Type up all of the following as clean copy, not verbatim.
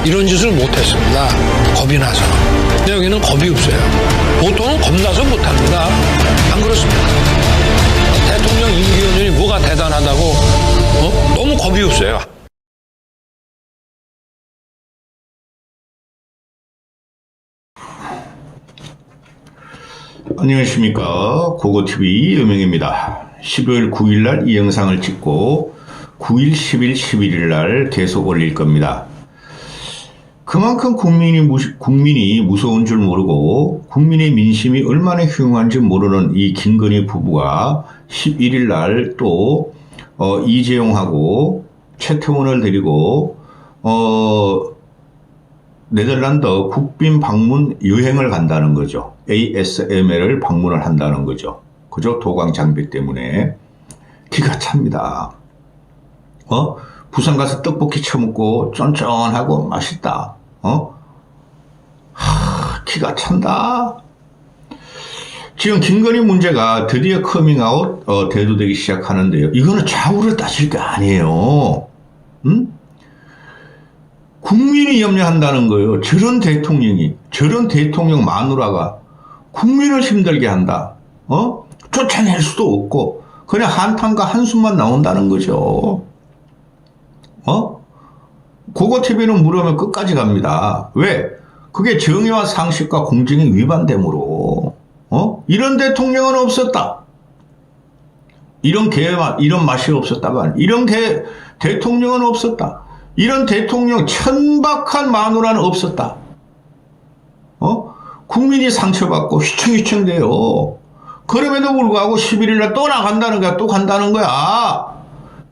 이런 짓을 못했습니다. 겁이 나서. 근데 여기는 겁이 없어요. 보통은 겁나서 못합니다. 안 그렇습니까? 대통령 임기연연이 뭐가 대단하다고 너무 겁이 없어요. 안녕하십니까. 고고TV 유명입니다. 12월 9일날 이 영상을 찍고 9일, 10일, 11일날 계속 올릴 겁니다. 그만큼 국민이 무서운 줄 모르고 국민의 민심이 얼마나 흉한지 모르는 이 김건희 부부가 11일날 또 이재용하고 최태원을 데리고 네덜란드 국빈 방문 여행을 간다는 거죠. ASML을 방문을 한다는 거죠. 그죠? 도강 장비 때문에. 기가 찹니다. 부산 가서 떡볶이 처먹고 쫀쫀하고 맛있다. 기가 찬다. 지금 김건희 문제가 드디어 커밍아웃 대두되기 시작하는데요. 이거는 좌우를 따질 게 아니에요. 응? 국민이 염려한다는 거예요. 저런 대통령 마누라가 국민을 힘들게 한다. 쫓아낼 수도 없고 그냥 한탄과 한숨만 나온다는 거죠. 고고TV는 물으면 끝까지 갑니다. 왜? 그게 정의와 상식과 공정의 위반되므로. 이런 대통령은 없었다. 이런 맛이 없었다가 이런 대통령은 없었다. 이런 대통령 천박한 마누라는 없었다. 국민이 상처받고 휘청휘청 돼요. 그럼에도 불구하고 11일날 또 나간다는 거야. 또 간다는 거야.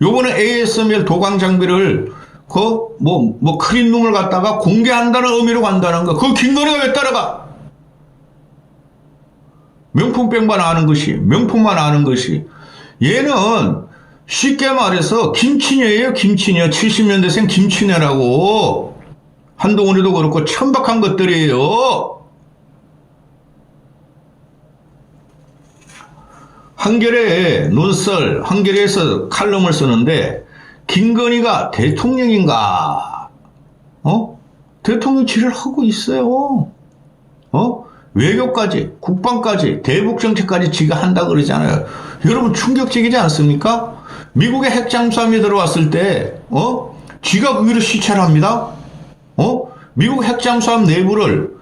요번에 ASML 도강 장비를 크림룸을 갖다가 공개한다는 의미로 간다는 거. 그 김건희가 왜 따라가? 명품백만 아는 것이, 명품만 아는 것이. 얘는 쉽게 말해서 김치녀예요. 김치녀. 70년대생 김치녀라고. 한동훈이도 그렇고 천박한 것들이에요. 한겨레에서 칼럼을 쓰는데 김건희가 대통령인가? 대통령질을 하고 있어요. 외교까지, 국방까지, 대북정책까지 지가 한다 그러잖아요. 여러분 충격적이지 않습니까? 미국의 핵잠수함이 들어왔을 때, 지가 그 위로 시찰을 합니다. 미국 핵잠수함 내부를,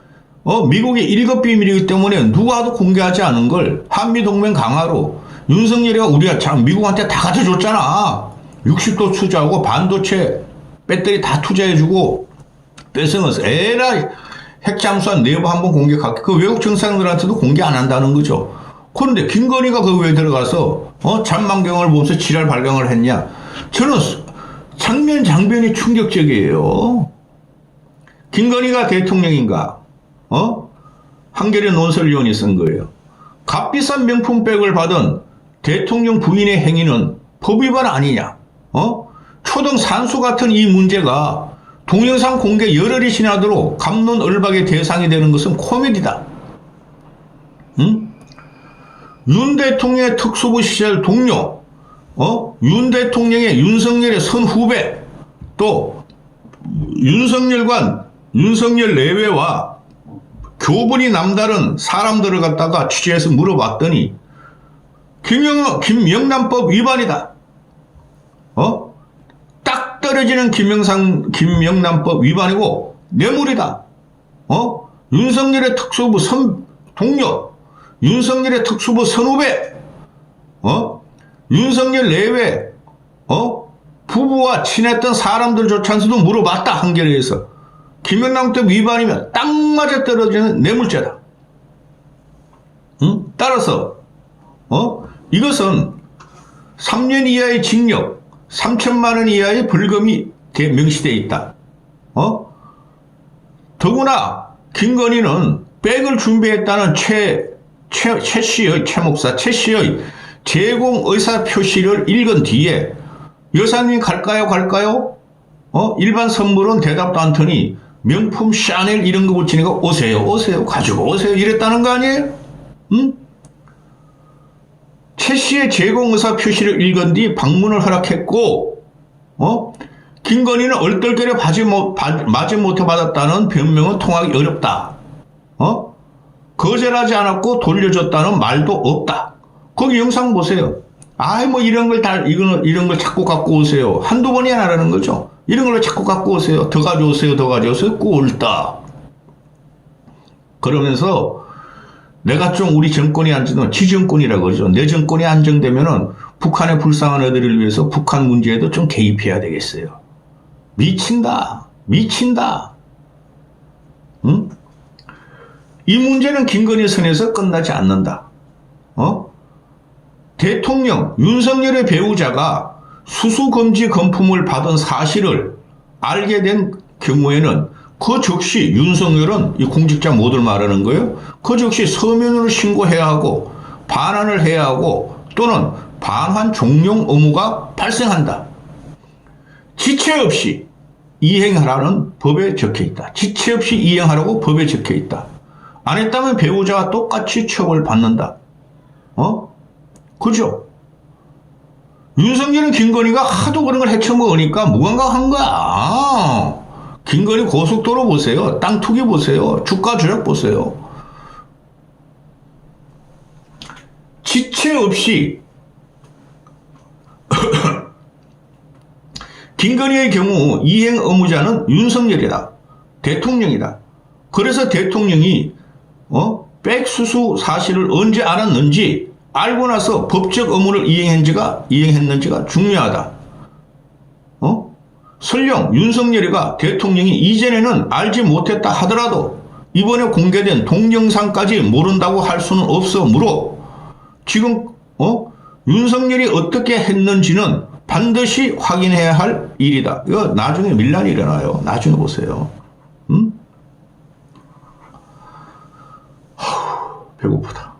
미국의 1급 비밀이기 때문에 누구와도 공개하지 않은 걸 한미동맹 강화로 윤석열이가 우리가 미국한테 다 가져줬잖아. 60도 투자하고 반도체 배터리 다 투자해주고 뺏어넣어서 에라이 핵잠수함 내부 한번 공개할게. 그 외국 정상들한테도 공개 안 한다는 거죠. 그런데 김건희가 그 왜 들어가서 잔망경을 보면서 지랄 발광을 했냐. 저는 장면이 충격적이에요. 김건희가 대통령인가? 한겨레 논설위원이 쓴 거예요. 값비싼 명품백을 받은 대통령 부인의 행위는 법위반 아니냐? 초등 산수 같은 이 문제가 동영상 공개 열흘이 지나도록 갑론을박의 대상이 되는 것은 코미디다. 윤 대통령의 특수부 시절 동료, 윤 대통령의 윤석열의 선후배, 또 윤석열 내외와 교분이 남다른 사람들을 갖다가 취재해서 물어봤더니 김영란법 위반이다. 딱 떨어지는 김영란법 위반이고 뇌물이다. 윤석열의 특수부 동료, 윤석열의 특수부 선후배, 윤석열 내외, 부부와 친했던 사람들조차도 물어봤다. 한겨레에서. 김영란법 위반이면 딱 맞아 떨어지는 뇌물죄다. 따라서 이것은 3년 이하의 징역, 3천만 원 이하의 벌금이 명시되어 있다. 더구나 김건희는 백을 준비했다는 최 목사 최 씨의 제공 의사 표시를 읽은 뒤에 여사님 갈까요? 일반 선물은 대답도 않더니 명품 샤넬 이런 거 붙이니까 오세요 가지고 오세요 이랬다는 거 아니에요? 최 씨의 제공 의사 표시를 읽은 뒤 방문을 허락했고 김건희는 얼떨결에 마지 못해 받았다는 변명은 통하기 어렵다. 거절하지 않았고 돌려줬다는 말도 없다. 거기 영상 보세요. 뭐 이런 걸 자꾸 갖고 오세요. 한두 번이 아니라는 거죠. 이런 걸 자꾸 갖고 오세요. 더 가져오세요. 더 가져오세요. 꼴다. 그러면서 내가 좀 우리 정권이 안정되면 지정권이라고 그러죠. 내 정권이 안정되면은 북한의 불쌍한 애들을 위해서 북한 문제에도 좀 개입해야 되겠어요. 미친다. 응? 이 문제는 김건희 선에서 끝나지 않는다. 대통령 윤석열의 배우자가 수수금지 건품을 받은 사실을 알게 된 경우에는 그 즉시 윤석열은 이 공직자 모두를 말하는 거예요. 그 즉시 서면으로 신고해야 하고 반환을 해야 하고 또는 반환 종용 의무가 발생한다. 지체 없이 이행하라는 법에 적혀 있다. 지체 없이 이행하라고 법에 적혀 있다. 안 했다면 배우자와 똑같이 처벌받는다. 그죠? 윤석열은 김건희가 하도 그런 걸 헤쳐먹으니까 무감각한 거야. 김건희 고속도로 보세요. 땅 투기 보세요. 주가 조작 보세요. 지체 없이 김건희의 경우 이행 의무자는 윤석열이다. 대통령이다. 그래서 대통령이 백수수 사실을 언제 알았는지 알고 나서 법적 의무를 이행했는지가 중요하다. 설령 윤석열이가 대통령이 이전에는 알지 못했다 하더라도 이번에 공개된 동영상까지 모른다고 할 수는 없으므로 지금 윤석열이 어떻게 했는지는 반드시 확인해야 할 일이다. 이거 나중에 밀란이 일어나요. 나중에 보세요. 배고프다.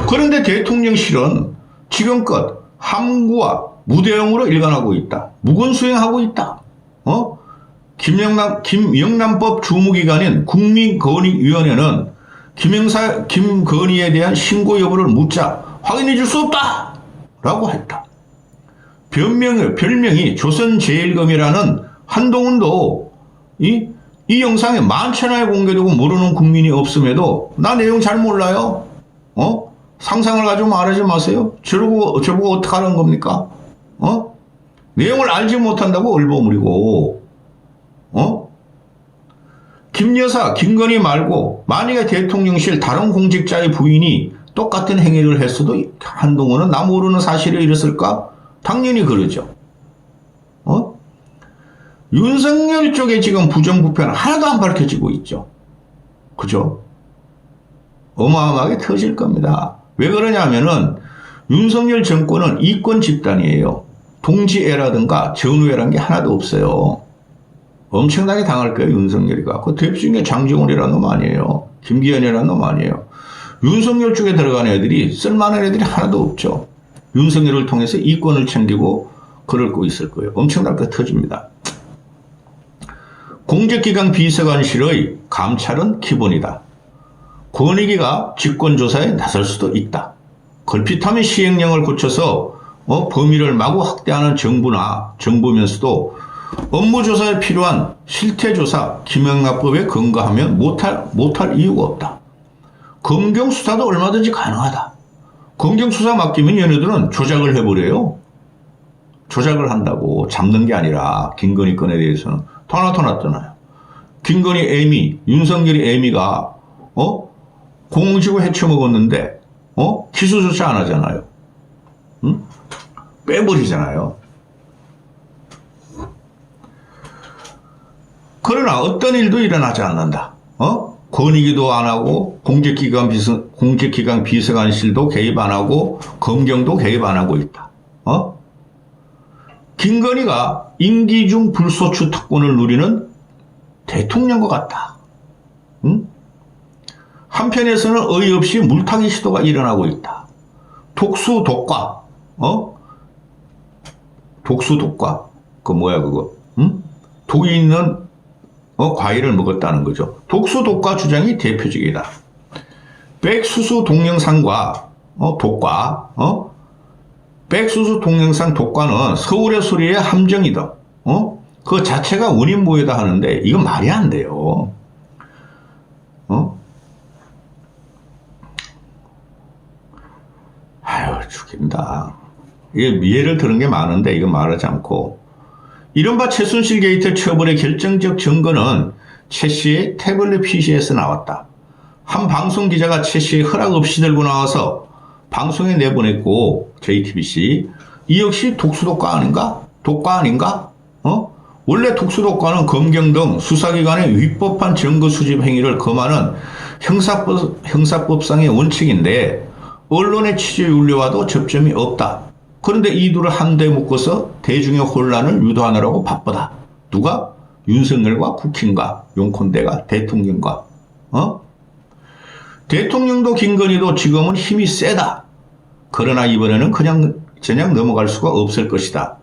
그런데 대통령실은 지금껏 함구와 무대응으로 일관하고 있다. 무건수행하고 있다. 김영란법 주무기관인 국민건의위원회는 김건희에 대한 신고 여부를 묻자 확인해 줄 수 없다. 라고 했다. 별명이 조선제일검이라는 한동훈도 이 영상에 만천하에 공개되고 모르는 국민이 없음에도 나 내용 잘 몰라요. 상상을 가지고 말하지 마세요. 저보고 어떻게 하는 겁니까? 내용을 알지 못한다고 얼버무리고, 김여사, 김건희 말고 만약에 대통령실 다른 공직자의 부인이 똑같은 행위를 했어도 한동훈은 나 모르는 사실을 잃었을까? 당연히 그러죠. 윤석열 쪽에 지금 부정부패는 하나도 안 밝혀지고 있죠. 그죠? 어마어마하게 터질 겁니다. 왜 그러냐면은 윤석열 정권은 이권 집단이에요. 동지애라든가 전우애라는 게 하나도 없어요. 엄청나게 당할 거예요, 윤석열이가. 그 대표 중에 장정훈이라는 놈 아니에요. 김기현이라는 놈 아니에요. 윤석열 쪽에 들어간 애들이 쓸만한 애들이 하나도 없죠. 윤석열을 통해서 이권을 챙기고 그러고 있을 거예요. 엄청나게 터집니다. 공적기관 비서관실의 감찰은 기본이다. 권익위가 직권조사에 나설 수도 있다. 걸핏하면 시행령을 고쳐서 범위를 마구 확대하는 정부면서도 업무조사에 필요한 실태조사 김영란법에 근거하면 못할 이유가 없다. 검경수사도 얼마든지 가능하다. 검경수사 맡기면 얘네들은 조작을 해버려요. 조작을 한다고 잡는 게 아니라 김건희 건에 대해서는 더 나타났잖아요. 김건희 애미, 윤석열이 애미가 공공지구 헤쳐먹었는데 기소조차 안 하잖아요. 빼버리잖아요. 그러나 어떤 일도 일어나지 않는다. 권익위도 안 하고 공직기관 비서관실도 개입 안 하고 검경도 개입 안 하고 있다. 김건희가 임기 중 불소추 특권을 누리는 대통령과 같다. 한편에서는 어이없이 물타기 시도가 일어나고 있다. 독수 독과, 독수 독과, 뭐야 그거? 독이 있는 과일을 먹었다는 거죠. 독수 독과 주장이 대표적이다. 백수수 동영상과 독과, 백수수 동영상 독과는 서울의 소리의 함정이다. 그 자체가 원인 모여다 하는데 이건 말이 안 돼요. 아유, 죽인다. 이게 예를 들은 게 많은데 이거 말하지 않고, 이른바 최순실 게이트 처벌의 결정적 증거는 최 씨의 태블릿 PC에서 나왔다. 한 방송 기자가 최 씨의 허락 없이 들고 나와서 방송에 내보냈고, JTBC. 이 역시 독수독과 아닌가? 독과 아닌가? 원래 독수독과는 검경 등 수사기관의 위법한 증거 수집 행위를 금하는 형사법상의 원칙인데, 언론의 취재 윤리와도 접점이 없다. 그런데 이 둘을 한데 묶어서 대중의 혼란을 유도하느라고 바쁘다. 누가? 윤석열과 국힘과 용콘대가 대통령과. 대통령도 김건희도 지금은 힘이 세다. 그러나 이번에는 그냥 넘어갈 수가 없을 것이다.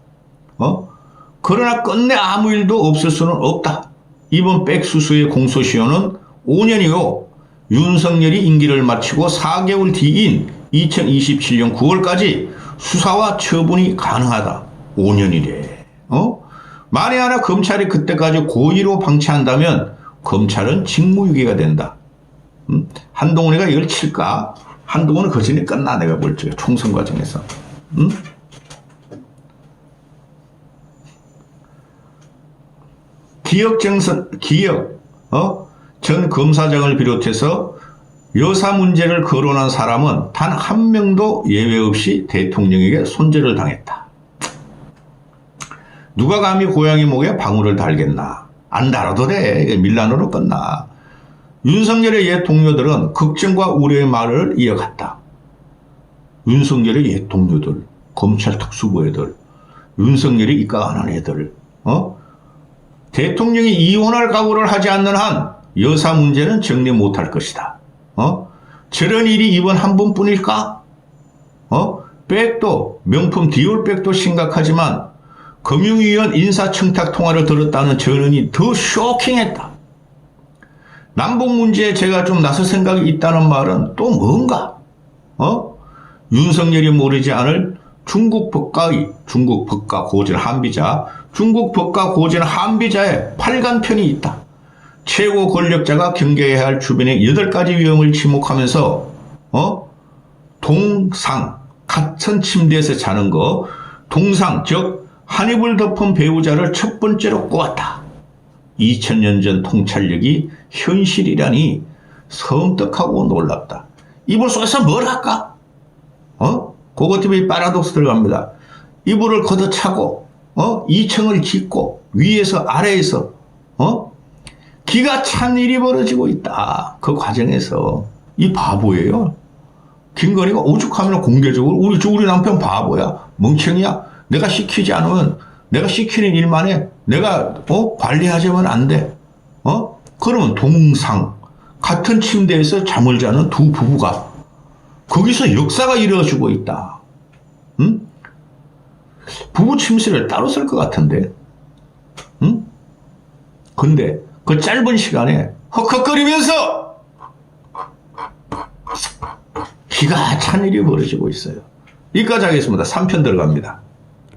그러나 끝내 아무 일도 없을 수는 없다. 이번 백수수의 공소시효는 5년이요. 윤석열이 임기를 마치고 4개월 뒤인 2027년 9월까지 수사와 처분이 가능하다. 5년이래. 만에 하나 검찰이 그때까지 고의로 방치한다면 검찰은 직무유기가 된다. 한동훈이가 이걸 칠까? 한동훈은 그 전에 끝나, 내가 볼 적에 총선 과정에서. 전 검사장을 비롯해서 여사 문제를 거론한 사람은 단 한 명도 예외 없이 대통령에게 손절을 당했다. 누가 감히 고양이 목에 방울을 달겠나? 안 달아도 돼. 밀란으로 끝나. 윤석열의 옛 동료들은 걱정과 우려의 말을 이어갔다. 윤석열의 옛 동료들, 검찰 특수부 애들, 윤석열이 입각하는 애들, 대통령이 이혼할 각오를 하지 않는 한 여사 문제는 정리 못할 것이다. 저런 일이 이번 한 번뿐일까? 백도, 명품 디올백도 심각하지만 금융위원 인사청탁 통화를 들었다는 전언이 더 쇼킹했다. 남북 문제에 제가 좀 나설 생각이 있다는 말은 또 뭔가? 윤석열이 모르지 않을 중국 법과 고전 한비자의 팔간편이 있다. 최고 권력자가 경계해야 할 주변의 8가지 위험을 지목하면서 동상, 같은 침대에서 자는 거, 동상 즉 한 입을 덮은 배우자를 첫 번째로 꼽았다. 2000년 전 통찰력이 현실이라니 섬뜩하고 놀랍다. 이불 속에서 뭘 할까? 고고TV 파라독스 들어갑니다. 이불을 걷어차고 2층을 짓고 위에서 아래에서 기가 찬 일이 벌어지고 있다. 그 과정에서 이 바보예요. 김건희가 오죽하면 공개적으로 우리 남편 바보야, 멍청이야, 내가 시키지 않으면 내가 시키는 일만 해, 내가 관리하자면 안 돼. 그러면 동상 같은 침대에서 잠을 자는 두 부부가 거기서 역사가 이루어지고 있다. 부부 침실을 따로 쓸 것 같은데. 근데 그 짧은 시간에 헉헉거리면서 기가 찬 일이 벌어지고 있어요. 여기까지 하겠습니다. 3편 들어갑니다.